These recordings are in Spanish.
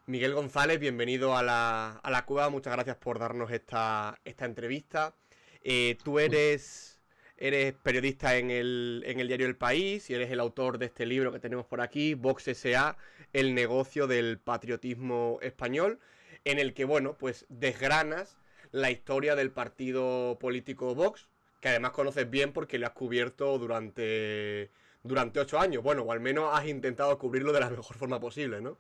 Miguel González, bienvenido a la Cueva. Muchas gracias por darnos esta entrevista. Tú eres periodista en el diario El País y eres el autor de este libro que tenemos por aquí, Vox S.A., el negocio del patriotismo español, en el que, bueno, pues desgranas la historia del partido político Vox, que además conoces bien porque lo has cubierto durante 8 años. Bueno, o al menos has intentado cubrirlo de la mejor forma posible, ¿no?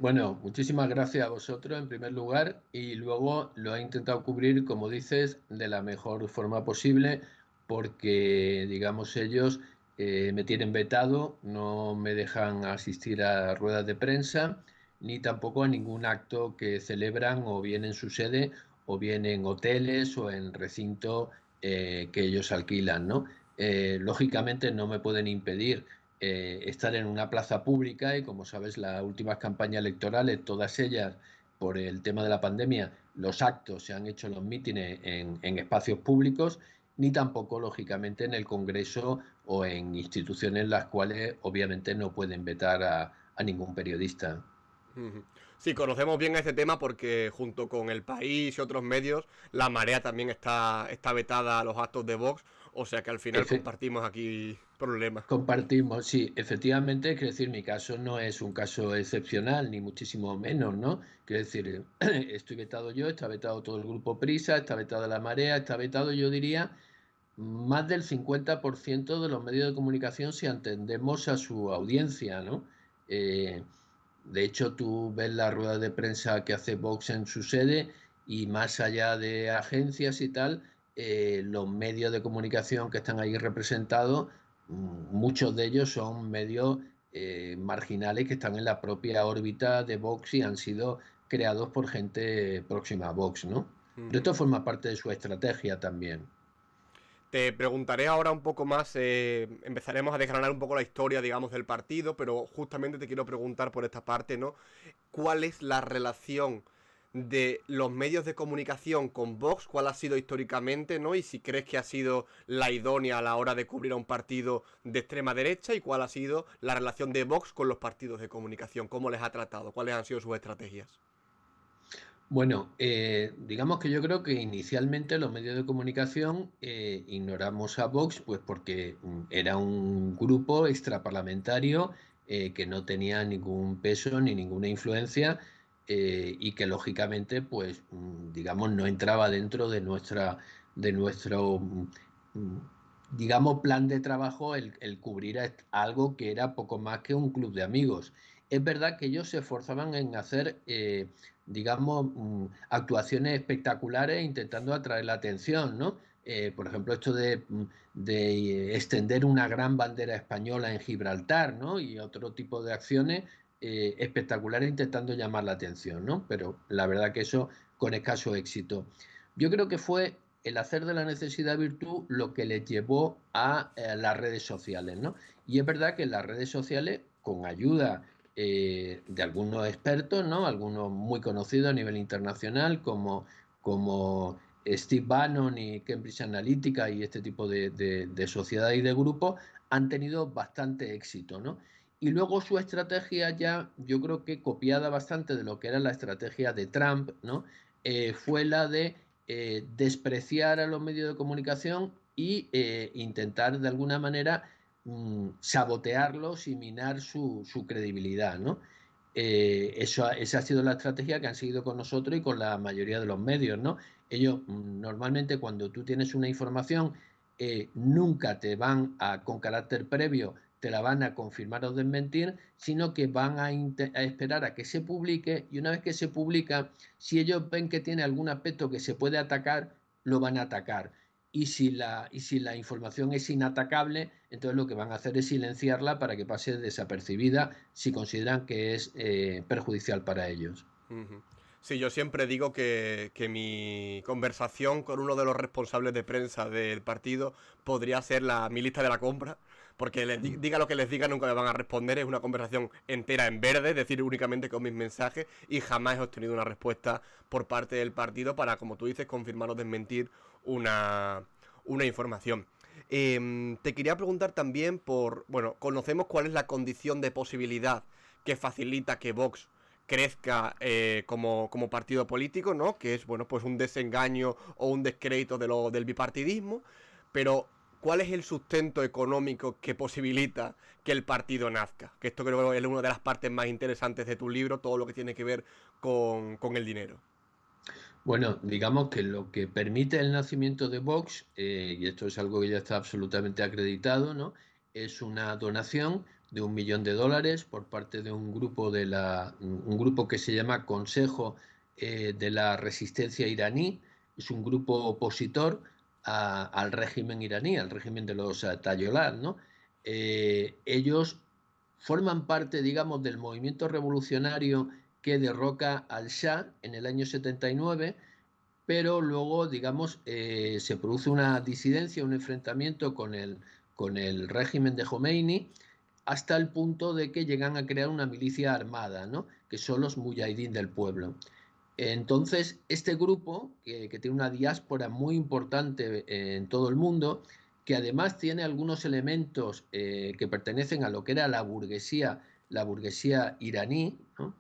Bueno, muchísimas gracias a vosotros en primer lugar y luego lo he intentado cubrir, como dices, de la mejor forma posible porque, digamos, ellos me tienen vetado, no me dejan asistir a ruedas de prensa ni tampoco a ningún acto que celebran o bien en su sede o bien en hoteles o en recinto que ellos alquilan, ¿no? Lógicamente no me pueden impedir estar en una plaza pública y como sabes las últimas campañas electorales, todas ellas por el tema de la pandemia, los actos se han hecho los mítines en espacios públicos, ni tampoco lógicamente en el Congreso o en instituciones en las cuales obviamente no pueden vetar a ningún periodista. Sí, conocemos bien este tema porque junto con El País y otros medios, La Marea también está vetada a los actos de Vox, o sea que al final Efe- compartimos aquí problemas. Compartimos, sí, efectivamente, quiero decir, mi caso no es un caso excepcional, ni muchísimo menos, ¿no? Quiero decir, estoy vetado yo, está vetado todo el grupo Prisa, está vetado La Marea, está vetado, yo diría, más del 50% de los medios de comunicación si atendemos a su audiencia, ¿no? Eh, de hecho, tú ves la rueda de prensa que hace Vox en su sede y más allá de agencias y tal, los medios de comunicación que están ahí representados, muchos de ellos son medios marginales que están en la propia órbita de Vox y han sido creados por gente próxima a Vox, ¿no? Pero esto forma parte de su estrategia también. Te preguntaré ahora un poco más, empezaremos a desgranar un poco la historia, digamos, del partido, pero justamente te quiero preguntar por esta parte, ¿no? ¿Cuál es la relación de los medios de comunicación con Vox? ¿Cuál ha sido históricamente, ¿no? Y si crees que ha sido la idónea a la hora de cubrir a un partido de extrema derecha y cuál ha sido la relación de Vox con los partidos de comunicación, cómo les ha tratado, cuáles han sido sus estrategias. Bueno, digamos que yo creo que inicialmente los medios de comunicación ignoramos a Vox, pues porque era un grupo extraparlamentario que no tenía ningún peso ni ninguna influencia y que lógicamente, pues, digamos, no entraba dentro de nuestro, mm, digamos, plan de trabajo el cubrir algo que era poco más que un club de amigos. Es verdad que ellos se esforzaban en hacer digamos, actuaciones espectaculares intentando atraer la atención, ¿no? Por ejemplo, esto de extender una gran bandera española en Gibraltar, ¿no? Y otro tipo de acciones espectaculares intentando llamar la atención, ¿no? Pero la verdad que eso con escaso éxito. Yo creo que fue el hacer de la necesidad virtud lo que les llevó a las redes sociales, ¿no? Y es verdad que en las redes sociales, con ayuda de algunos expertos, ¿no? Algunos muy conocidos a nivel internacional, como Steve Bannon y Cambridge Analytica y este tipo de sociedades y de grupos, han tenido bastante éxito, ¿no? Y luego su estrategia ya, yo creo que copiada bastante de lo que era la estrategia de Trump, ¿no? Fue la de despreciar a los medios de comunicación y intentar de alguna manera sabotearlos y minar su credibilidad, ¿no? Esa ha sido la estrategia que han seguido con nosotros y con la mayoría de los medios, ¿no? Ellos normalmente cuando tú tienes una información nunca te van a, con carácter previo, te la van a confirmar o desmentir, sino que van a esperar a que se publique y una vez que se publica, si ellos ven que tiene algún aspecto que se puede atacar, lo van a atacar. Y si la información es inatacable, entonces lo que van a hacer es silenciarla para que pase desapercibida si consideran que es perjudicial para ellos. Ujú. Sí, yo siempre digo que mi conversación con uno de los responsables de prensa del partido podría ser mi lista de la compra, porque diga lo que les diga, nunca me van a responder. Es una conversación entera en verde, es decir, únicamente con mis mensajes, y jamás he obtenido una respuesta por parte del partido para, como tú dices, confirmar o desmentir una información. Te quería preguntar también bueno, conocemos cuál es la condición de posibilidad que facilita que Vox crezca como partido político, ¿no? Que es, bueno, pues un desengaño o un descrédito del bipartidismo. Pero, ¿cuál es el sustento económico que posibilita que el partido nazca? Que esto creo que es una de las partes más interesantes de tu libro, todo lo que tiene que ver con el dinero. Bueno, digamos que lo que permite el nacimiento de Vox, y esto es algo que ya está absolutamente acreditado, ¿no? Es una donación de $1 millón por parte de un grupo un grupo que se llama Consejo de la Resistencia Iraní. Es un grupo opositor al régimen iraní, al régimen de los Ayatolás, ¿no? Ellos forman parte, digamos, del movimiento revolucionario que derroca al Shah en el año 79, pero luego, digamos, se produce una disidencia, un enfrentamiento con el régimen de Khomeini, hasta el punto de que llegan a crear una milicia armada, ¿no? Que son los mujahidín del pueblo. Entonces, este grupo, que tiene una diáspora muy importante en todo el mundo, que además tiene algunos elementos que pertenecen a lo que era la burguesía iraní, ¿no?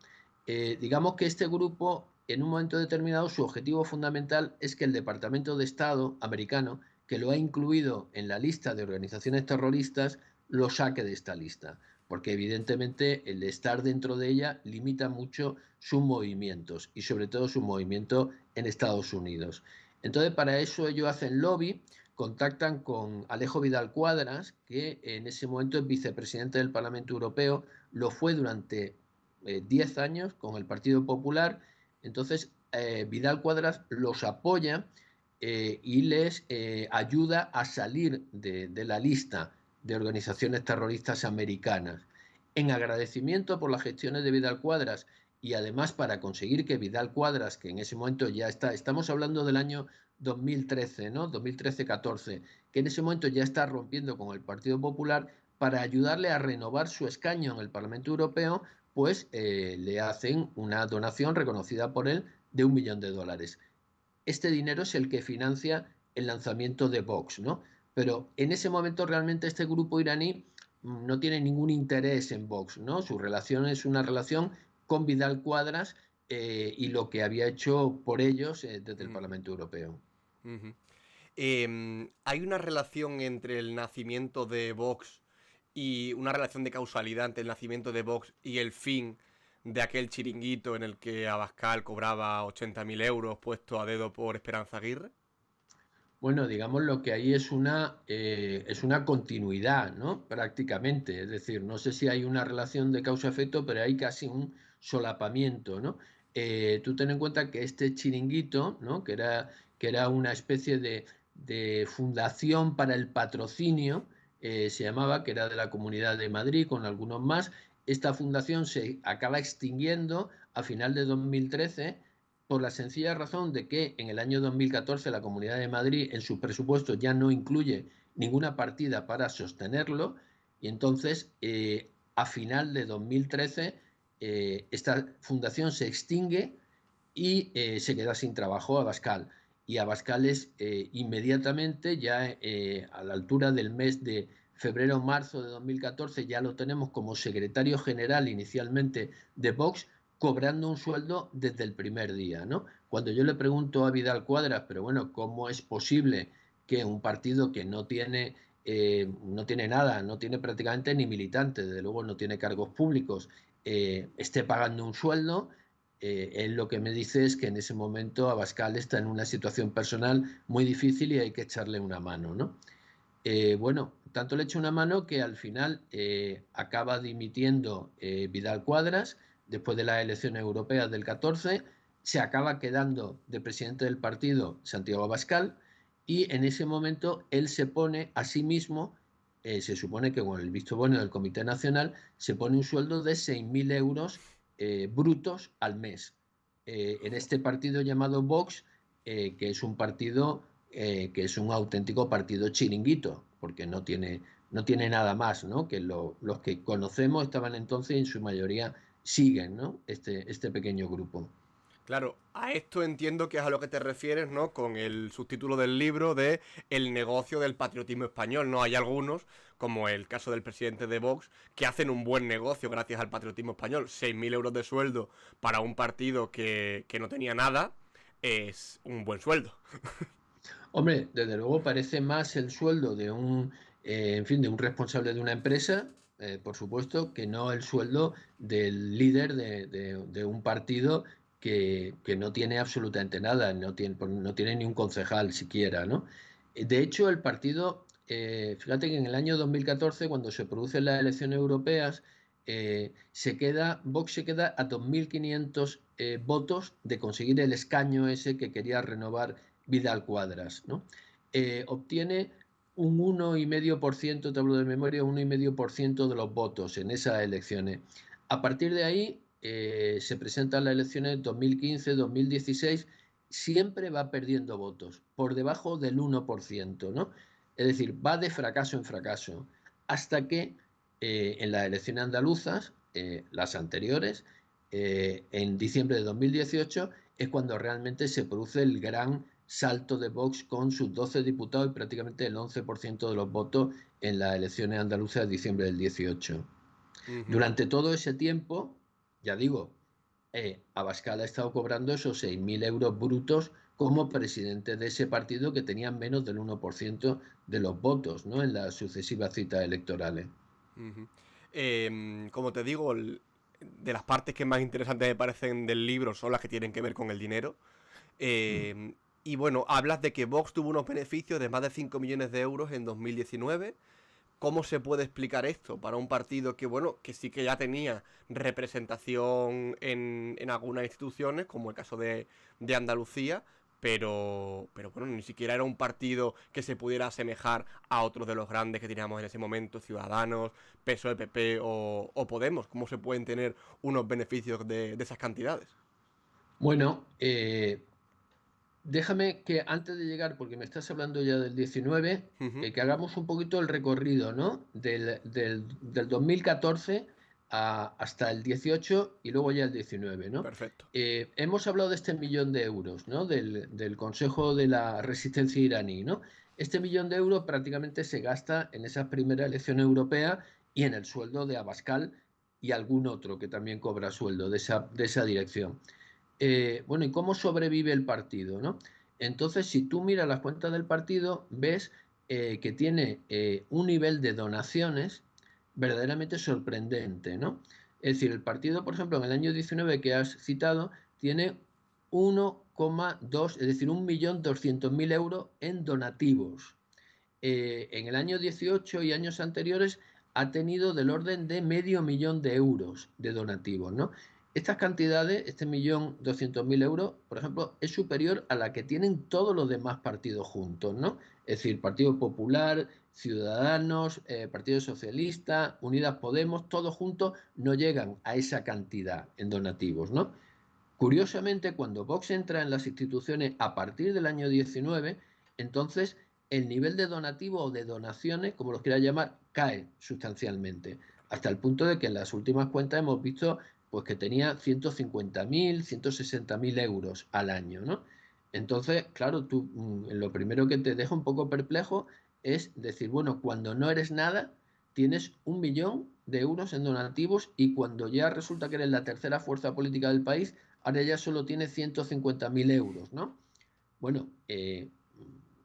Digamos que este grupo, en un momento determinado, su objetivo fundamental es que el Departamento de Estado americano, que lo ha incluido en la lista de organizaciones terroristas, lo saque de esta lista, porque evidentemente el estar dentro de ella limita mucho sus movimientos y sobre todo su movimiento en Estados Unidos. Entonces, para eso ellos hacen lobby, contactan con Alejo Vidal Cuadras, que en ese momento es vicepresidente del Parlamento Europeo, lo fue durante 10 años con el Partido Popular. Entonces, Vidal Cuadras los apoya y les ayuda a salir de la lista de organizaciones terroristas americanas. En agradecimiento por las gestiones de Vidal Cuadras y además para conseguir que Vidal Cuadras, que en ese momento ya está, estamos hablando del año 2013, ¿no? 2013-14, que en ese momento ya está rompiendo con el Partido Popular, para ayudarle a renovar su escaño en el Parlamento Europeo, pues le hacen una donación reconocida por él de $1 millón. Este dinero es el que financia el lanzamiento de Vox, ¿no? Pero en ese momento realmente este grupo iraní no tiene ningún interés en Vox, ¿no? Su relación es una relación con Vidal Cuadras y lo que había hecho por ellos desde el Uh -huh, Parlamento Europeo. uh -huh. ¿Hay una relación entre el nacimiento de Vox y una relación de causalidad entre el nacimiento de Vox y el fin de aquel chiringuito en el que Abascal cobraba 80.000 euros puesto a dedo por Esperanza Aguirre? Bueno, digamos lo que hay es una continuidad, ¿no? Prácticamente. Es decir, no sé si hay una relación de causa-efecto, pero hay casi un solapamiento, ¿no? Tú ten en cuenta que este chiringuito, ¿no? Que era una especie de fundación para el patrocinio, se llamaba, que era de la Comunidad de Madrid, con algunos más. Esta fundación se acaba extinguiendo a final de 2013, por la sencilla razón de que en el año 2014 la Comunidad de Madrid en sus presupuestos ya no incluye ninguna partida para sostenerlo, y entonces a final de 2013 esta fundación se extingue y se queda sin trabajo Abascal. Y Abascal es inmediatamente, ya a la altura del mes de febrero-marzo de 2014, ya lo tenemos como secretario general inicialmente de Vox, cobrando un sueldo desde el primer día, ¿no? Cuando yo le pregunto a Vidal Cuadras, pero bueno, ¿cómo es posible que un partido que no tiene nada, no tiene prácticamente ni militantes, desde luego no tiene cargos públicos, esté pagando un sueldo? Él lo que me dice es que en ese momento Abascal está en una situación personal muy difícil y hay que echarle una mano, ¿no? Bueno, tanto le echa una mano que al final acaba dimitiendo Vidal Cuadras después de las elecciones europeas del 14, se acaba quedando de presidente del partido Santiago Abascal, y en ese momento él se pone a sí mismo, se supone que con el visto bueno del Comité Nacional, se pone un sueldo de 6.000 euros brutos al mes. En este partido llamado Vox, que es un partido que es un auténtico partido chiringuito, porque no tiene nada más, ¿no? Que los que conocemos estaban entonces y en su mayoría siguen, ¿no? Este pequeño grupo. Claro, a esto entiendo que es a lo que te refieres, ¿no? Con el subtítulo del libro de El negocio del patriotismo español, ¿no? Hay algunos, como el caso del presidente de Vox, que hacen un buen negocio gracias al patriotismo español. 6.000 euros de sueldo para un partido que no tenía nada es un buen sueldo. Hombre, desde luego parece más el sueldo en fin, de un responsable de una empresa, por supuesto, que no el sueldo del líder de un partido que no tiene absolutamente nada, no tiene ni un concejal siquiera, ¿no? De hecho, el partido, fíjate que en el año 2014, cuando se producen las elecciones europeas, Vox se queda a 2.500 votos de conseguir el escaño ese que quería renovar Vidal Cuadras, ¿no? Obtiene un 1,5%, te hablo de memoria, 1,5% de los votos en esas elecciones. A partir de ahí se presentan las elecciones 2015, 2016, siempre va perdiendo votos, por debajo del 1%, ¿no? Es decir, va de fracaso en fracaso, hasta que en las elecciones andaluzas, las anteriores, en diciembre de 2018, es cuando realmente se produce el gran salto de Vox con sus 12 diputados y prácticamente el 11% de los votos en las elecciones andaluzas de diciembre del 18. Ujú. Durante todo ese tiempo, ya digo, Abascal ha estado cobrando esos 6.000 euros brutos como presidente de ese partido que tenía menos del 1% de los votos, ¿no?, en las sucesivas citas electorales. Ujú. Como te digo, de las partes que más interesantes me parecen del libro son las que tienen que ver con el dinero. Mm. Y bueno, hablas de que Vox tuvo unos beneficios de más de 5 millones de euros en 2019. ¿Cómo se puede explicar esto para un partido que, bueno, que sí que ya tenía representación en algunas instituciones, como el caso de Andalucía, pero bueno, ni siquiera era un partido que se pudiera asemejar a otros de los grandes que teníamos en ese momento, Ciudadanos, PSOE, PP o Podemos? ¿Cómo se pueden tener unos beneficios de esas cantidades? Bueno, déjame que antes de llegar, porque me estás hablando ya del 19, Ujú. que hagamos un poquito el recorrido, ¿no? Del 2014 hasta el 18 y luego ya el 19, ¿no? Perfecto. Hemos hablado de este 1.000.000 de euros, ¿no? Del Consejo de la Resistencia iraní, ¿no? Este 1.000.000 de euros prácticamente se gasta en esa primera elección europea y en el sueldo de Abascal y algún otro que también cobra sueldo de esa dirección. Bueno, ¿y cómo sobrevive el partido, no? Entonces, si tú miras las cuentas del partido, ves que tiene un nivel de donaciones verdaderamente sorprendente, ¿no? Es decir, el partido, por ejemplo, en el año 19 que has citado, tiene 1,2, es decir, 1.200.000 euros en donativos. En el año 18 y años anteriores ha tenido del orden de medio millón de euros de donativos, ¿no? Estas cantidades, este 1.200.000 euros, por ejemplo, es superior a la que tienen todos los demás partidos juntos, ¿no? Es decir, Partido Popular, Ciudadanos, Partido Socialista, Unidas Podemos, todos juntos no llegan a esa cantidad en donativos, ¿no? Curiosamente, cuando Vox entra en las instituciones a partir del año 19, entonces el nivel de donativo o de donaciones, como los quiera llamar, cae sustancialmente, hasta el punto de que en las últimas cuentas hemos visto pues, que tenía 150.000, 160.000 euros al año, ¿no? Entonces, claro, tú lo primero que te deja un poco perplejo es decir, bueno, cuando no eres nada, tienes 1.000.000 de euros en donativos y cuando ya resulta que eres la tercera fuerza política del país, ahora ya solo tiene 150.000 euros, ¿no? Bueno,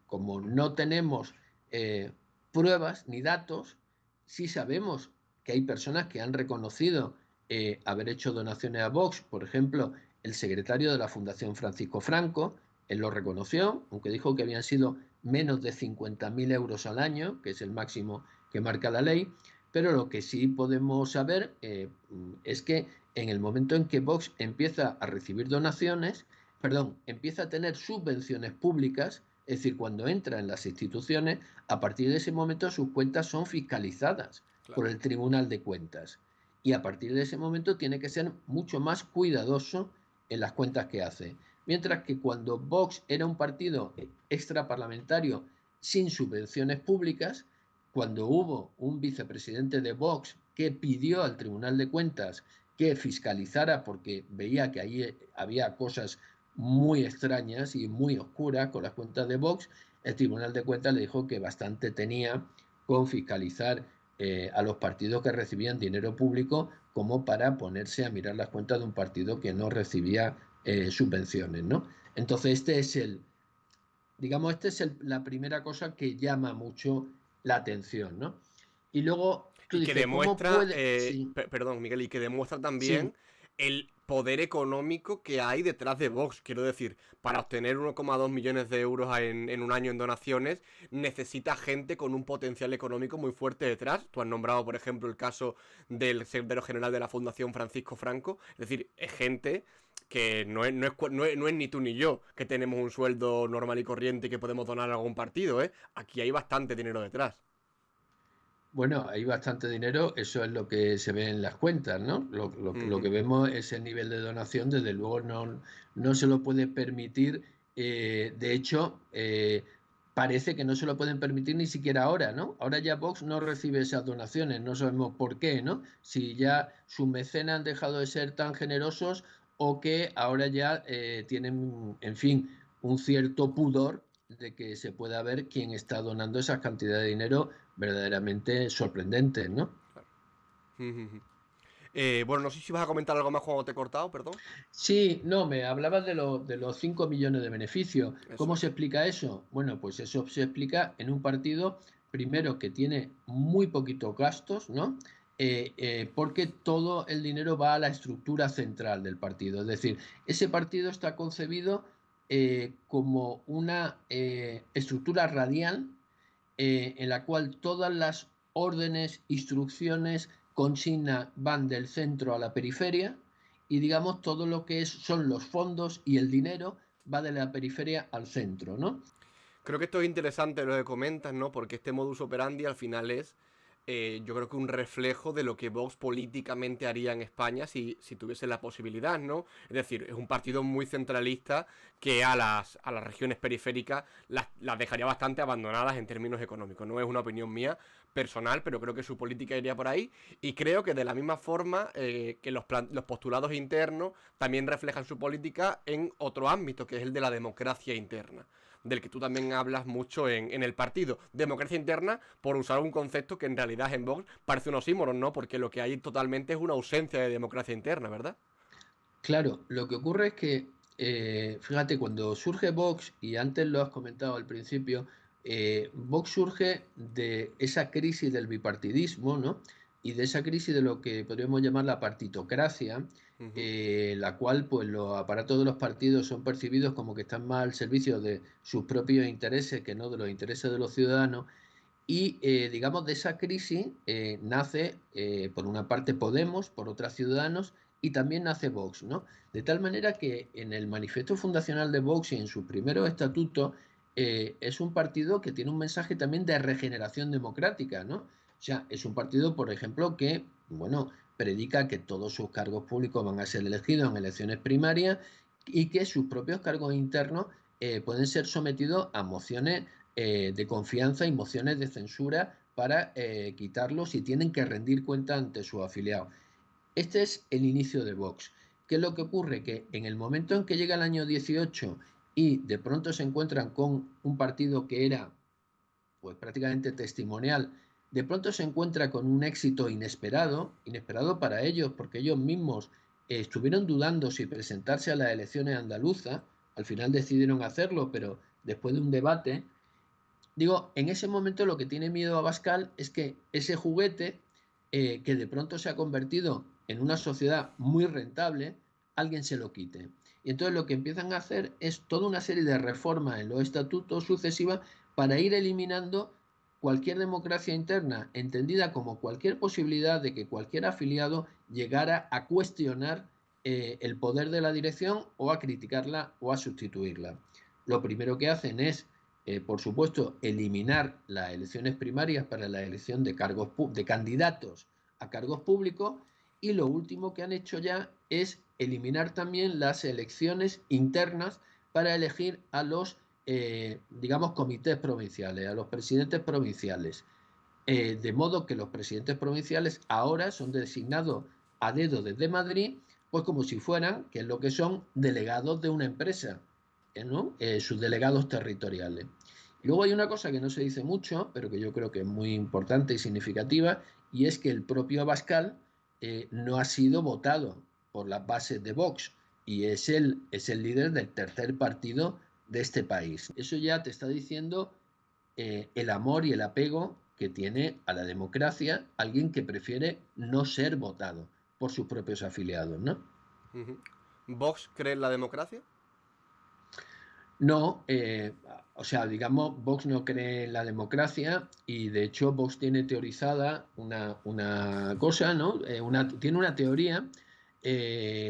como no tenemos eh, pruebas ni datos, sí sabemos que hay personas que han reconocido haber hecho donaciones a Vox. Por ejemplo, el secretario de la Fundación Francisco Franco, él lo reconoció, aunque dijo que habían sido menos de 50.000 euros al año, que es el máximo que marca la ley, pero lo que sí podemos saber es que en el momento en que Vox empieza a recibir donaciones, perdón, empieza a tener subvenciones públicas, es decir, cuando entra en las instituciones, a partir de ese momento sus cuentas son fiscalizadas por Claro. el Tribunal de Cuentas. Y a partir de ese momento tiene que ser mucho más cuidadoso en las cuentas que hace. Mientras que cuando Vox era un partido extraparlamentario sin subvenciones públicas, cuando hubo un vicepresidente de Vox que pidió al Tribunal de Cuentas que fiscalizara porque veía que ahí había cosas muy extrañas y muy oscuras con las cuentas de Vox. El Tribunal de Cuentas le dijo que bastante tenía con fiscalizar a los partidos que recibían dinero público como para ponerse a mirar las cuentas de un partido que no recibía subvenciones, ¿no? Entonces la primera cosa que llama mucho la atención, ¿no? Y luego tú Y que dices, ¿cómo demuestra, puede? Sí, perdón, Miguel, y que demuestra sí. también el poder económico que hay detrás de Vox. Quiero decir, para obtener 1,2 millones de euros en un año en donaciones, necesita gente con un potencial económico muy fuerte detrás. Tú has nombrado, por ejemplo, el caso del secretario general de la Fundación Francisco Franco. Es decir, es gente que no es ni tú ni yo, que tenemos un sueldo normal y corriente y que podemos donar a algún partido, ¿eh? Aquí hay bastante dinero detrás. Bueno, hay bastante dinero, eso es lo que se ve en las cuentas, ¿no? Lo que Ujú. vemos es el nivel de donación, desde luego no se lo puede permitir, de hecho, parece que no se lo pueden permitir ni siquiera ahora, ¿no? Ahora ya Vox no recibe esas donaciones, no sabemos por qué, ¿no? Si ya sus mecenas han dejado de ser tan generosos o que ahora ya tienen, en fin, un cierto pudor de que se pueda ver quién está donando esas cantidades de dinero verdaderamente sorprendentes, ¿no? Claro. Ujú. Bueno, no sé si vas a comentar algo más cuando te he cortado, perdón. Sí, no, me hablabas de los 5 millones de beneficios. Eso ¿Cómo se es. explica eso? Bueno, pues eso se explica en un partido, primero, que tiene muy poquitos gastos, ¿no? Porque todo el dinero va a la estructura central del partido. Es decir, ese partido está concebido como una estructura radial en la cual todas las órdenes, instrucciones, consignas van del centro a la periferia y digamos todo lo que son los fondos y el dinero va de la periferia al centro, ¿no? Creo que esto es interesante lo que comentas, ¿no? Porque este modus operandi al final es, yo creo que un reflejo de lo que Vox políticamente haría en España si tuviese la posibilidad, ¿no? Es decir, es un partido muy centralista que a las regiones periféricas las dejaría bastante abandonadas en términos económicos. No es una opinión mía personal, pero creo que su política iría por ahí. Y creo que de la misma forma que los postulados internos también reflejan su política en otro ámbito, que es el de la democracia interna, del que tú también hablas mucho en el partido. Democracia interna, por usar un concepto que en realidad en Vox parece un oxímoron, ¿no? Porque lo que hay totalmente es una ausencia de democracia interna, ¿verdad? Claro, lo que ocurre es que, fíjate, cuando surge Vox, y antes lo has comentado al principio, Vox surge de esa crisis del bipartidismo, ¿no? Y de esa crisis de lo que podríamos llamar la partitocracia, Ujú. la cual, pues, los aparatos de los partidos son percibidos como que están más al servicio de sus propios intereses que no de los intereses de los ciudadanos. Y, digamos, de esa crisis nace, por una parte, Podemos, por otra, Ciudadanos, y también nace Vox, ¿no? De tal manera que en el manifiesto fundacional de Vox y en sus primeros estatutos es un partido que tiene un mensaje también de regeneración democrática, ¿no? O sea, es un partido, por ejemplo, que, bueno, predica que todos sus cargos públicos van a ser elegidos en elecciones primarias y que sus propios cargos internos pueden ser sometidos a mociones de confianza y mociones de censura para quitarlos y tienen que rendir cuenta ante sus afiliados. Este es el inicio de Vox. ¿Qué es lo que ocurre? Que en el momento en que llega el año 18 y de pronto se encuentran con un partido que era pues prácticamente testimonial, de pronto se encuentra con un éxito inesperado, inesperado para ellos, porque ellos mismos estuvieron dudando si presentarse a las elecciones andaluzas, al final decidieron hacerlo, pero después de un debate, digo, en ese momento lo que tiene miedo Abascal es que ese juguete, que de pronto se ha convertido en una sociedad muy rentable, alguien se lo quite. Y entonces lo que empiezan a hacer es toda una serie de reformas en los estatutos sucesivas para ir eliminando cualquier democracia interna, entendida como cualquier posibilidad de que cualquier afiliado llegara a cuestionar el poder de la dirección o a criticarla o a sustituirla. Lo primero que hacen es por supuesto, eliminar las elecciones primarias para la elección de candidatos a cargos públicos y lo último que han hecho ya es eliminar también las elecciones internas para elegir a los, digamos, comités provinciales, a los presidentes provinciales. De modo que los presidentes provinciales ahora son designados a dedo desde Madrid, pues como si fueran, que es lo que son, delegados de una empresa, ¿no? Sus delegados territoriales. Y luego hay una cosa que no se dice mucho, pero que yo creo que es muy importante y significativa, y es que el propio Abascal no ha sido votado por las bases de Vox y es el líder del tercer partido de este país. Eso ya te está diciendo el amor y el apego que tiene a la democracia alguien que prefiere no ser votado por sus propios afiliados, ¿no? ¿Vox cree en la democracia? No, o sea, digamos, Vox no cree en la democracia y de hecho Vox tiene teorizada una cosa, ¿no? Tiene una teoría,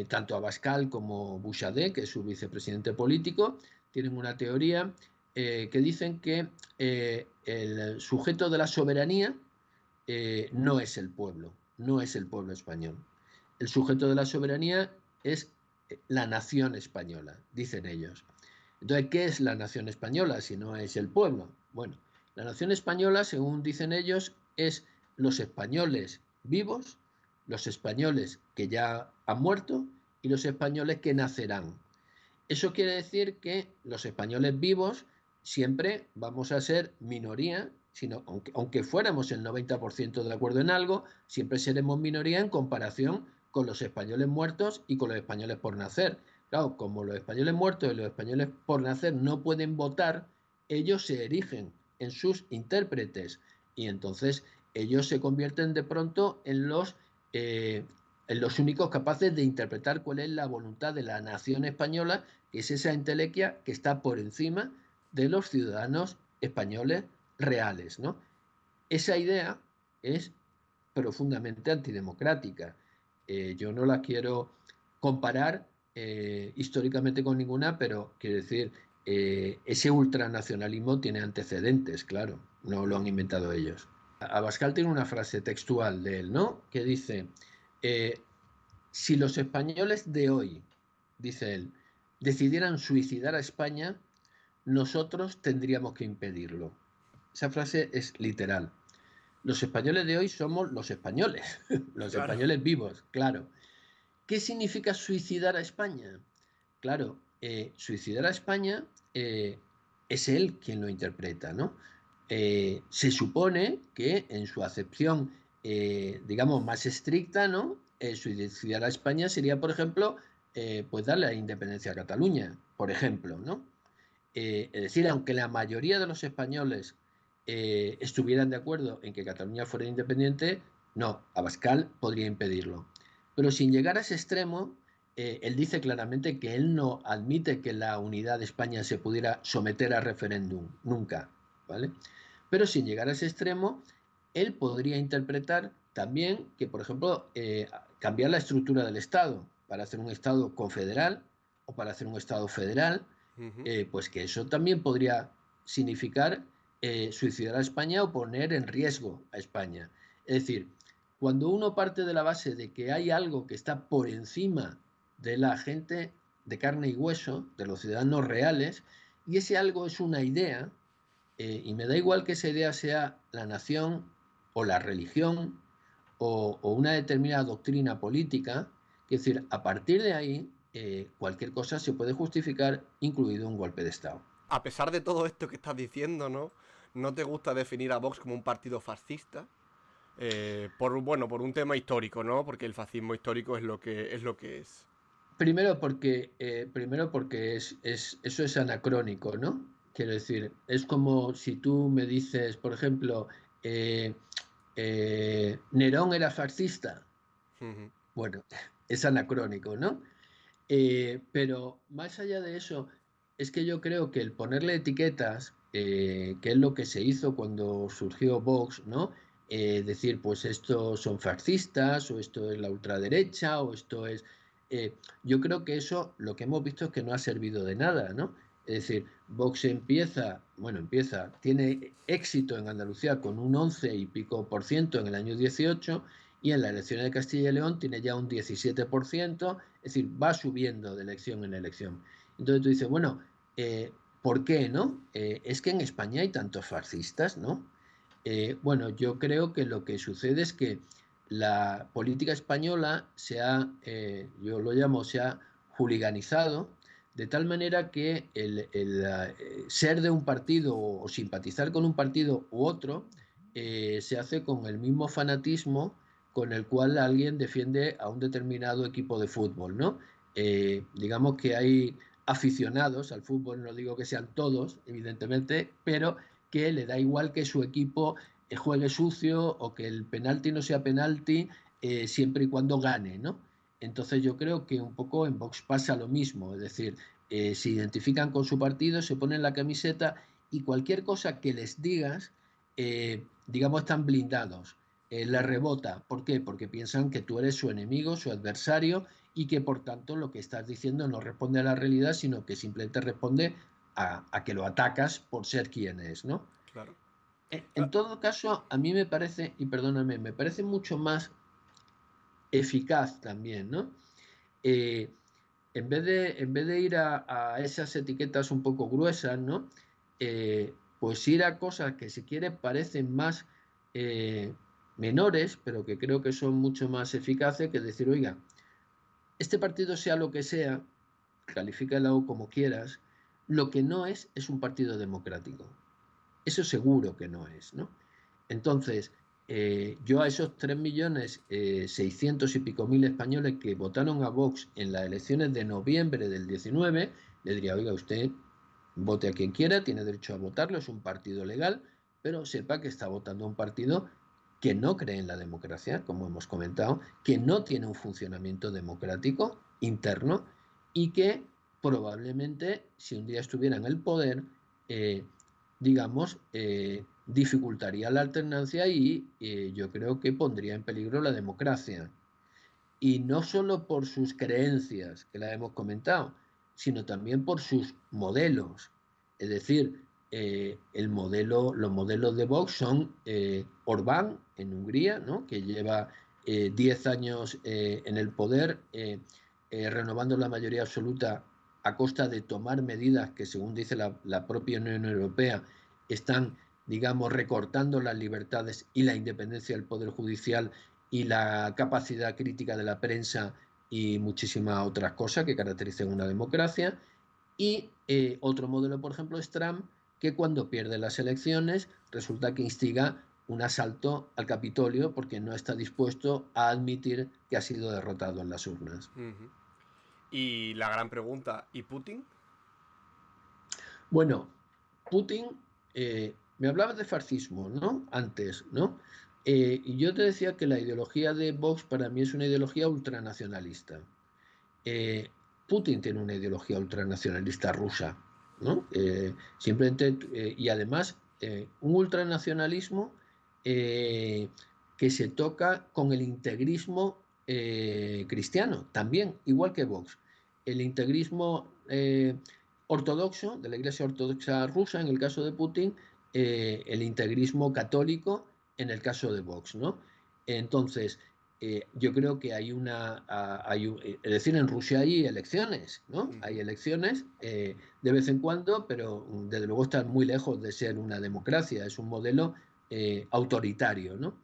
tanto Abascal como Bouchardet, que es su vicepresidente político, tienen una teoría que dicen que el sujeto de la soberanía no es el pueblo, no es el pueblo español. El sujeto de la soberanía es la nación española, dicen ellos. Entonces, ¿qué es la nación española si no es el pueblo? Bueno, la nación española, según dicen ellos, es los españoles vivos, los españoles que ya han muerto y los españoles que nacerán. Eso quiere decir que los españoles vivos siempre vamos a ser minoría, aunque fuéramos el 90% de acuerdo en algo, siempre seremos minoría en comparación con los españoles muertos y con los españoles por nacer. Claro, como los españoles muertos y los españoles por nacer no pueden votar, ellos se erigen en sus intérpretes y entonces ellos se convierten de pronto en los únicos capaces de interpretar cuál es la voluntad de la nación española, que es esa entelequia que está por encima de los ciudadanos españoles reales, ¿no? Esa idea es profundamente antidemocrática. Yo no la quiero comparar históricamente con ninguna, pero quiero decir, ese ultranacionalismo tiene antecedentes, claro, no lo han inventado ellos. Abascal tiene una frase textual de él, ¿no? Que dice, eh, si los españoles de hoy, dice él, decidieran suicidar a España, nosotros tendríamos que impedirlo. Esa frase es literal. Los españoles de hoy somos los españoles, los Claro. españoles vivos, claro. ¿Qué significa suicidar a España? Claro, suicidar a España es él quien lo interpreta, ¿no? Se supone que en su acepción, digamos, más estricta, ¿no? Suicidar a España sería, por ejemplo, pues darle la independencia a Cataluña, por ejemplo, ¿no? Es decir, aunque la mayoría de los españoles estuvieran de acuerdo en que Cataluña fuera independiente, no, Abascal podría impedirlo. Pero sin llegar a ese extremo, él dice claramente que él no admite que la unidad de España se pudiera someter a referéndum, nunca, ¿vale? Pero sin llegar a ese extremo, él podría interpretar también que, por ejemplo, cambiar la estructura del Estado para hacer un Estado confederal o para hacer un Estado federal, pues que eso también podría significar suicidar a España o poner en riesgo a España. Es decir, cuando uno parte de la base de que hay algo que está por encima de la gente de carne y hueso, de los ciudadanos reales, y ese algo es una idea, y me da igual que esa idea sea la nación o la religión o una determinada doctrina política, es decir, a partir de ahí cualquier cosa se puede justificar, incluido un golpe de Estado. A pesar de todo esto que estás diciendo, ¿no? ¿No te gusta definir a Vox como un partido fascista? Por un tema histórico, ¿no? Porque el fascismo histórico es lo que es. Primero porque eso es anacrónico, ¿no? Quiero decir, es como si tú me dices, por ejemplo, eh, Nerón era fascista. Bueno, es anacrónico, ¿no? Pero más allá de eso, es que yo creo que el ponerle etiquetas, que es lo que se hizo cuando surgió Vox, ¿no? Decir, pues estos son fascistas, o esto es la ultraderecha, o esto es... yo creo que eso lo que hemos visto es que no ha servido de nada, ¿no? Es decir, Vox tiene éxito en Andalucía con un 11 y pico por ciento en el año 18 y en las elecciones de Castilla y León tiene ya un 17%, es decir, va subiendo de elección en elección. Entonces tú dices, bueno, ¿por qué no? Es que en España hay tantos fascistas, ¿no? Bueno, yo creo que lo que sucede es que la política española yo lo llamo, se ha juliganizado, de tal manera que ser de un partido o simpatizar con un partido u otro se hace con el mismo fanatismo con el cual alguien defiende a un determinado equipo de fútbol, ¿no? Digamos que hay aficionados al fútbol, no digo que sean todos, evidentemente, pero que le da igual que su equipo juegue sucio o que el penalti no sea penalti siempre y cuando gane, ¿no? Entonces yo creo que un poco en Vox pasa lo mismo, es decir, se identifican con su partido, se ponen la camiseta y cualquier cosa que les digas, digamos, están blindados. Les rebota. ¿Por qué? Porque piensan que tú eres su enemigo, su adversario y que por tanto lo que estás diciendo no responde a la realidad, sino que simplemente responde a que lo atacas por ser quien es, ¿no? Claro. En todo caso, a mí me parece, y perdóname, me parece mucho más eficaz también, ¿no? Eh, en vez de ir a esas etiquetas un poco gruesas, ¿no? Pues ir a cosas que si quieres parecen más eh, menores, pero que creo que son mucho más eficaces, que decir, oiga, este partido sea lo que sea, califícalo como quieras, lo que no es un partido democrático. Eso seguro que no es, ¿no? Entonces, yo a esos 3.600.000 y pico mil españoles que votaron a Vox en las elecciones de noviembre del 19, le diría, oiga, usted vote a quien quiera, tiene derecho a votarlo, es un partido legal, pero sepa que está votando a un partido que no cree en la democracia, como hemos comentado, que no tiene un funcionamiento democrático interno y que probablemente, si un día estuviera en el poder, digamos, dificultaría la alternancia y yo creo que pondría en peligro la democracia. Y no solo por sus creencias, que las hemos comentado, sino también por sus modelos. Es decir, los modelos de Vox son Orbán en Hungría, ¿no? Que lleva 10 años en el poder, renovando la mayoría absoluta a costa de tomar medidas que, según dice la propia Unión Europea, están, digamos, recortando las libertades y la independencia del Poder Judicial y la capacidad crítica de la prensa y muchísimas otras cosas que caracterizan una democracia. Y otro modelo, por ejemplo, es Trump, que cuando pierde las elecciones resulta que instiga un asalto al Capitolio porque no está dispuesto a admitir que ha sido derrotado en las urnas. Y la gran pregunta, ¿y Putin? Bueno, Putin, me hablabas de fascismo, ¿no? Antes, ¿no? Y yo te decía que la ideología de Vox para mí es una ideología ultranacionalista. eh, Putin tiene una ideología ultranacionalista rusa, ¿no? Simplemente, y además, un ultranacionalismo eh, que se toca con el integrismo cristiano, también, igual que Vox. El integrismo ortodoxo, de la Iglesia Ortodoxa rusa, en el caso de Putin, el integrismo católico, en el caso de Vox, ¿no? Entonces, yo creo que es decir, en Rusia hay elecciones, ¿no? Hay elecciones de vez en cuando, pero desde luego están muy lejos de ser una democracia, es un modelo autoritario, ¿no?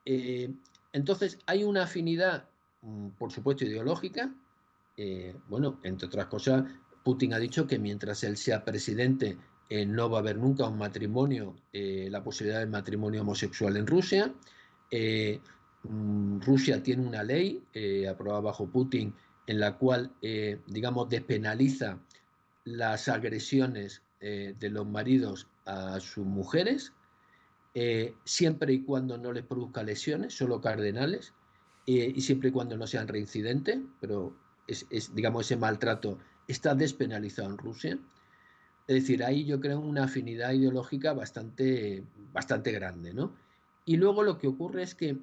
Eh, entonces, hay una afinidad, por supuesto, ideológica. Bueno, entre otras cosas, Putin ha dicho que mientras él sea presidente, no va a haber nunca un matrimonio, la posibilidad del matrimonio homosexual en Rusia. Eh, Rusia tiene una ley aprobada bajo Putin en la cual, digamos, despenaliza las agresiones de los maridos a sus mujeres, siempre y cuando no les produzca lesiones, solo cardenales, y siempre y cuando no sean reincidentes, pero digamos, ese maltrato está despenalizado en Rusia. Es decir, ahí yo creo una afinidad ideológica bastante grande, ¿no? Y luego lo que ocurre es que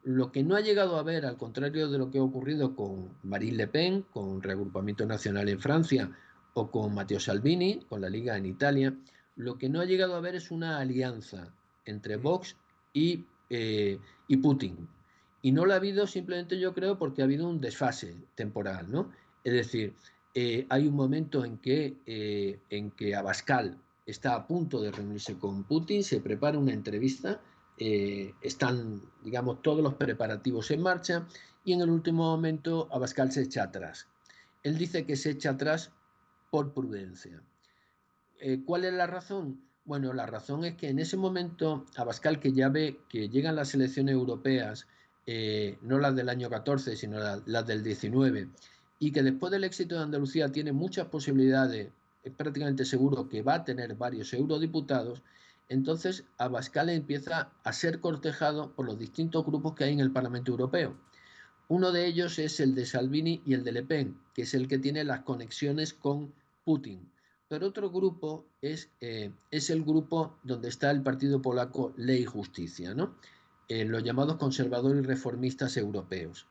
lo que no ha llegado a ver, al contrario de lo que ha ocurrido con Marine Le Pen, con Reagrupamiento Nacional en Francia, o con Matteo Salvini, con la Liga en Italia, lo que no ha llegado a ver es una alianza entre Vox y Putin. Y no la ha habido simplemente, yo creo, porque ha habido un desfase temporal, ¿no? Es decir, hay un momento en que Abascal está a punto de reunirse con Putin, se prepara una entrevista, están, digamos, todos los preparativos en marcha y en el último momento Abascal se echa atrás. Él dice que se echa atrás por prudencia. ¿Cuál es la razón? Bueno, la razón es que en ese momento Abascal, que ya ve que llegan las elecciones europeas, no las del año 14, sino las del 19, y que después del éxito de Andalucía tiene muchas posibilidades, es prácticamente seguro que va a tener varios eurodiputados, entonces Abascal empieza a ser cortejado por los distintos grupos que hay en el Parlamento Europeo. Uno de ellos es el de Salvini y el de Le Pen, que es el que tiene las conexiones con Putin. Pero otro grupo es el grupo donde está el partido polaco Ley y Justicia, ¿no? Los llamados conservadores y reformistas europeos.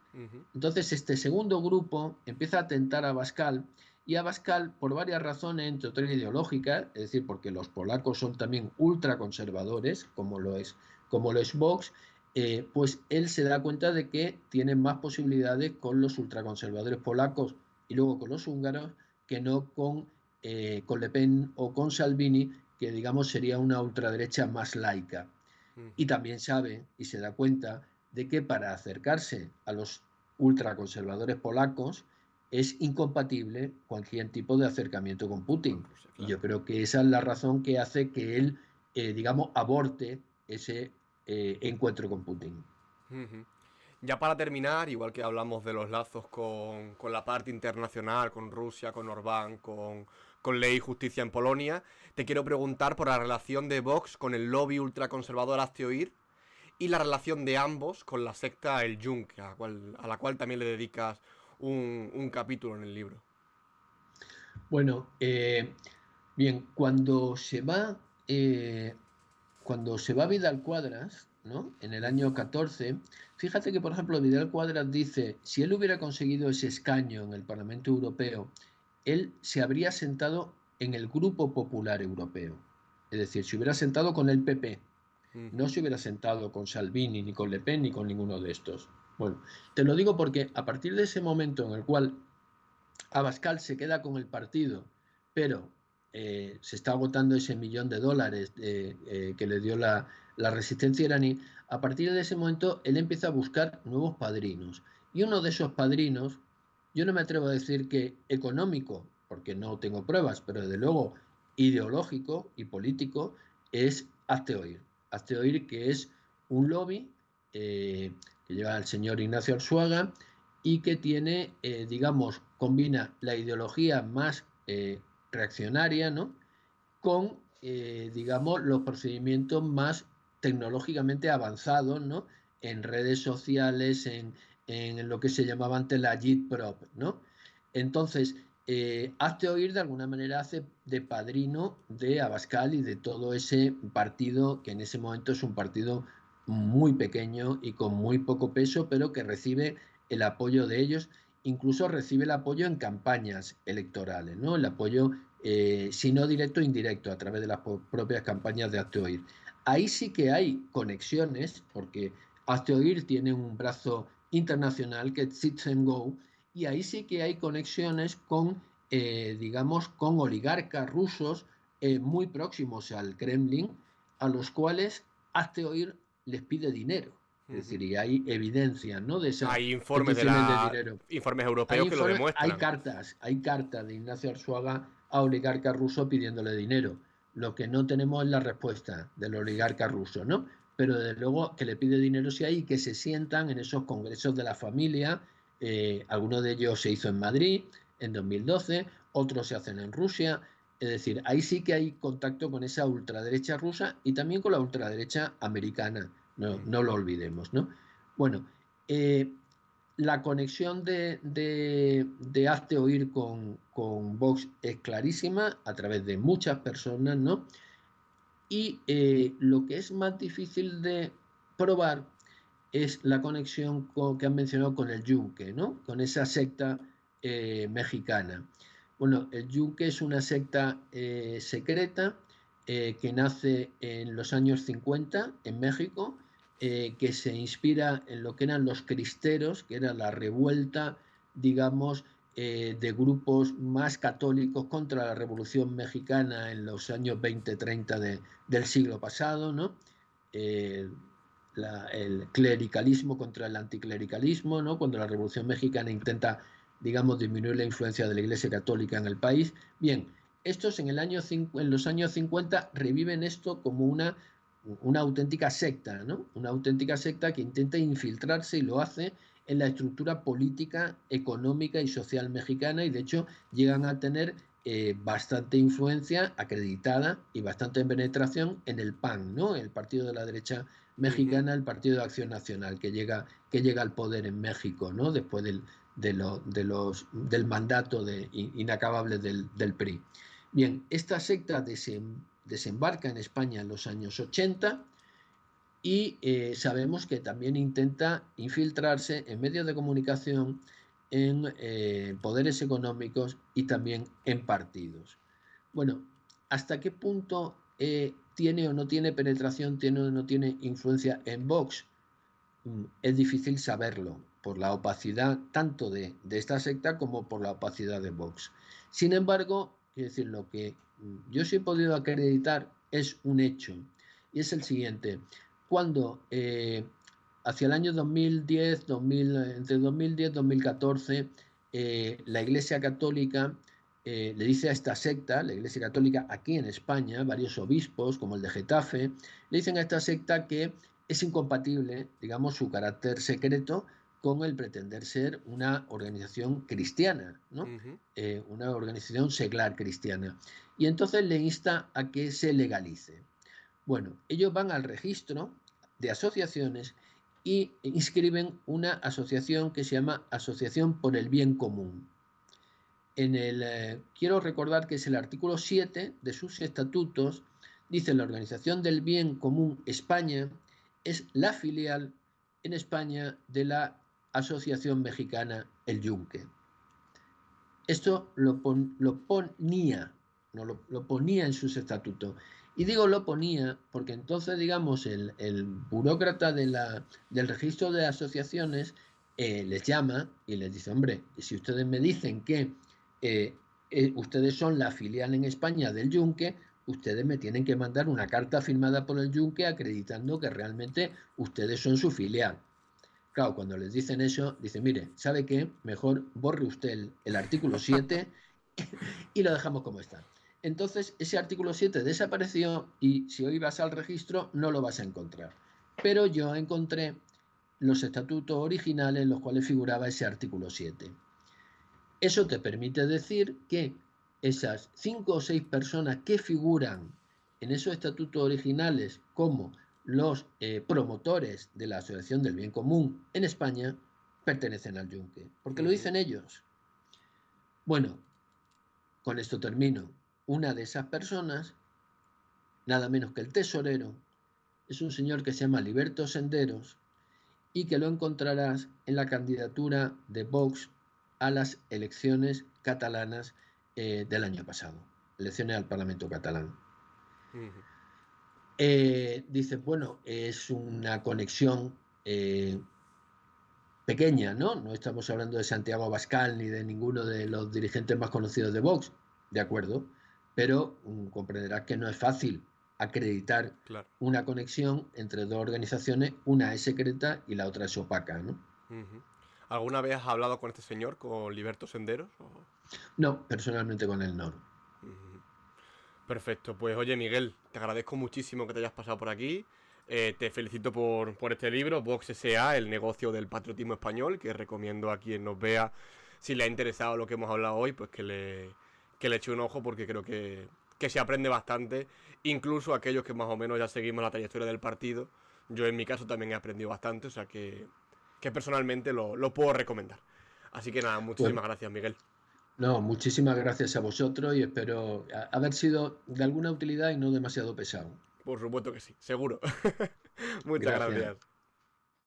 Entonces, este segundo grupo empieza a atentar a Abascal, y Abascal, por varias razones, entre otras ideológicas, es decir, porque los polacos son también ultraconservadores, como lo es Vox, pues él se da cuenta de que tiene más posibilidades con los ultraconservadores polacos y luego con los húngaros que no con Le Pen o con Salvini, que digamos sería una ultraderecha más laica. Y también sabe y se da cuenta de que para acercarse a los ultraconservadores polacos es incompatible cualquier tipo de acercamiento con Putin. Claro. Y yo creo que esa es la razón que hace que él, digamos, aborte ese encuentro con Putin. Ya para terminar, igual que hablamos de los lazos con la parte internacional, con Rusia, con Orbán, con Ley y Justicia en Polonia, te quiero preguntar por la relación de Vox con el lobby ultraconservador Hazte Oír y la relación de ambos con la secta El Yunque, a la cual también le dedicas un capítulo en el libro. Bueno, bien, cuando se va Vidal Quadras, ¿no? En el año 14, fíjate que, por ejemplo, Vidal Quadras dice, si él hubiera conseguido ese escaño en el Parlamento Europeo, él se habría sentado en el Grupo Popular Europeo. Es decir, se hubiera sentado con el PP. No se hubiera sentado con Salvini, ni con Le Pen, ni con ninguno de estos. Bueno, te lo digo porque a partir de ese momento en el cual Abascal se queda con el partido, pero se está agotando ese $1.000.000 que le dio la resistencia iraní. A partir de ese momento, él empieza a buscar nuevos padrinos. Y uno de esos padrinos, yo no me atrevo a decir que económico, porque no tengo pruebas, pero desde luego ideológico y político, es Hazte Oír. Hazte Oír, que es un lobby que lleva al señor Ignacio Arzuaga, y que tiene, digamos, combina la ideología más reaccionaria, ¿no? Con, digamos, los procedimientos más tecnológicamente avanzados, ¿no? En redes sociales, en lo que se llamaba antes la JIT-Prop, ¿no? Entonces, Hazte Oír de alguna manera hace de padrino de Abascal y de todo ese partido, que en ese momento es un partido muy pequeño y con muy poco peso, pero que recibe el apoyo de ellos, incluso recibe el apoyo en campañas electorales, ¿no? El apoyo, si no directo, indirecto, a través de las propias campañas de Hazte Oír. Ahí sí que hay conexiones, porque Hazte Oír tiene un brazo internacional que es Citizen Go, y ahí sí que hay conexiones con, digamos, con oligarcas rusos muy próximos al Kremlin, a los cuales Hazte Oír les pide dinero. Es decir, y hay evidencias, ¿no? De esas hay informes peticiones de dinero. informes europeos que lo demuestran. Hay cartas de Ignacio Arzuaga a oligarca ruso pidiéndole dinero. Lo que no tenemos es la respuesta del oligarca ruso, ¿no? Pero desde luego que le pide dinero sí hay, y que se sientan en esos congresos de la familia. Alguno de ellos se hizo en Madrid en 2012, otros se hacen en Rusia. Es decir, ahí sí que hay contacto con esa ultraderecha rusa y también con la ultraderecha americana. No lo olvidemos, ¿no? Bueno, la conexión de Hazte Oír con Vox es clarísima a través de muchas personas, ¿no? Y lo que es más difícil de probar es la conexión que han mencionado con el Yunque, ¿no? Con esa secta mexicana. Bueno, el Yunque es una secta secreta que nace en los años 50 en México, que se inspira en lo que eran los cristeros, que era la revuelta, digamos, de grupos más católicos contra la Revolución Mexicana en los años 20-30 del siglo pasado, ¿no? el clericalismo contra el anticlericalismo, ¿no? Cuando la Revolución Mexicana intenta, digamos, disminuir la influencia de la Iglesia Católica en el país. Bien, estos en los años 50 reviven esto como una auténtica secta, ¿no? Una auténtica secta que intenta infiltrarse, y lo hace, en la estructura política, económica y social mexicana, y de hecho llegan a tener bastante influencia acreditada y bastante penetración en el PAN, ¿no? El partido de la derecha mexicana, el Partido de Acción Nacional, que llega al poder en México, ¿no? Después del mandato inacabable del PRI. Bien, esta secta desembarca en España en los años 80 y sabemos que también intenta infiltrarse en medios de comunicación, en poderes económicos y también en partidos. Bueno, ¿hasta qué punto tiene o no tiene penetración, tiene o no tiene influencia en Vox? Es difícil saberlo por la opacidad tanto de esta secta como por la opacidad de Vox. Sin embargo, quiero decir, lo que yo sí he podido acreditar es un hecho, y es el siguiente. Cuando hacia el año 2010, entre 2010 y 2014, la Iglesia Católica le dice a esta secta, la Iglesia Católica aquí en España, varios obispos, como el de Getafe, le dicen a esta secta que es incompatible, digamos, su carácter secreto con el pretender ser una organización cristiana, ¿no? Una organización seglar cristiana. Y entonces le insta a que se legalice. Bueno, ellos van al registro de asociaciones y inscriben una asociación que se llama Asociación por el Bien Común. Quiero recordar que es el artículo 7 de sus estatutos, dice: la Organización del Bien Común España es la filial en España de la Asociación Mexicana El Yunque. Esto lo ponía en sus estatutos. Y digo lo ponía porque entonces, digamos, el burócrata del registro de asociaciones les llama y les dice: hombre, si ustedes me dicen que ustedes son la filial en España del Yunque, ustedes me tienen que mandar una carta firmada por el Yunque acreditando que realmente ustedes son su filial. Claro, cuando les dicen eso, dicen: mire, ¿sabe qué? Mejor borre usted el artículo 7 y lo dejamos como está. Entonces, ese artículo 7 desapareció y si hoy vas al registro no lo vas a encontrar. Pero yo encontré los estatutos originales en los cuales figuraba ese artículo 7. Eso te permite decir que esas 5 o 6 personas que figuran en esos estatutos originales como los promotores de la Asociación del Bien Común en España pertenecen al Yunque, porque lo dicen ellos. Bueno, con esto termino. Una de esas personas, nada menos que el tesorero, es un señor que se llama Liberto Senderos y que lo encontrarás en la candidatura de Vox a las elecciones catalanas del año pasado, elecciones al Parlamento catalán. Dice, bueno, es una conexión pequeña, ¿no? No estamos hablando de Santiago Abascal ni de ninguno de los dirigentes más conocidos de Vox, de acuerdo, pero comprenderás que no es fácil acreditar una conexión entre dos organizaciones, una es secreta y la otra es opaca, ¿no? ¿Alguna vez has hablado con este señor, con Liberto Senderos? ¿O? No, personalmente con él no. Perfecto, pues oye Miguel, te agradezco muchísimo que te hayas pasado por aquí. Te felicito por este libro, Vox S.A., el negocio del patriotismo español, que recomiendo a quien nos vea, si le ha interesado lo que hemos hablado hoy, pues que le eche un ojo, porque creo que se aprende bastante, incluso aquellos que más o menos ya seguimos la trayectoria del partido. Yo en mi caso también he aprendido bastante, o sea que personalmente lo puedo recomendar. Así que nada, muchísimas gracias, Miguel. No, muchísimas gracias a vosotros y espero haber sido de alguna utilidad y no demasiado pesado. Por supuesto que sí, seguro. Muchas gracias.